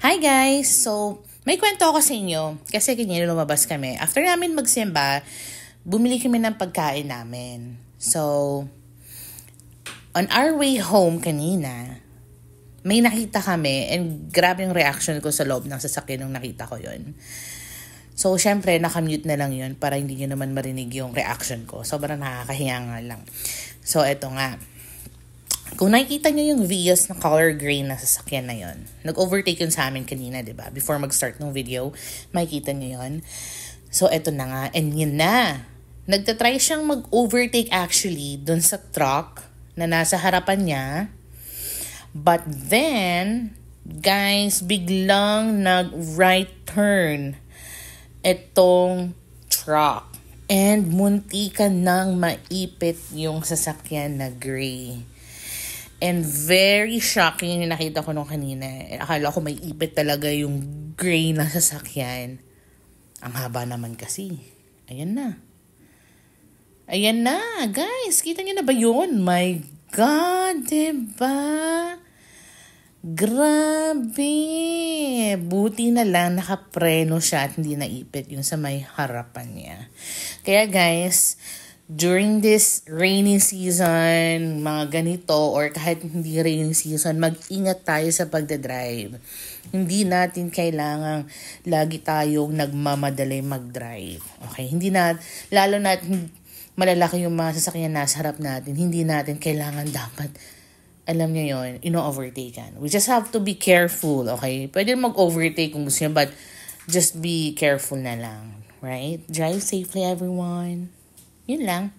Hi guys! So, may kwento ako sa inyo kasi ganyan lumabas kami. After namin magsimba, bumili kami ng pagkain namin. So, on our way home kanina, may nakita kami and grabe yung reaction ko sa loob ng sasakyan nung nakita ko yun. So, syempre, nakamute na lang yun para hindi nyo naman marinig yung reaction ko. Sobrang nakakahiya nga lang. So, eto nga. Kung nakikita nyo yung Vios na color gray na sasakyan na yon, nag-overtake yun sa amin kanina, diba? Before mag-start ng video, makikita nyo yun. So, eto na nga. And yun na. Nagtatry siyang mag-overtake actually dun sa truck na nasa harapan niya. But then, guys, biglang nag-right turn itong truck. And munti ka nang maipit yung sasakyan na gray. And very shocking yung nakita ko nung kanina. Akala ko may ipit talaga yung gray na sasakyan. Ang haba naman kasi. Ayan na. Ayan na, guys. Kita niyo na ba yun? My God, diba? Grabe. Buti na lang nakapreno siya at hindi naipit yung sa may harapan niya. Kaya guys, during this rainy season, mga ganito, or kahit hindi rainy season, mag-ingat tayo sa pagdadrive. Hindi natin kailangang lagi tayong nagmamadali mag-drive. Okay? Hindi na, lalo na malalaki yung mga sasakyan nasa harap natin, hindi natin kailangan dapat, alam niyo yun, ino-overtaken. We just have to be careful, okay? Pwede mag-overtake kung gusto niyo, but just be careful na lang. Right? Drive safely, everyone. Yun lang.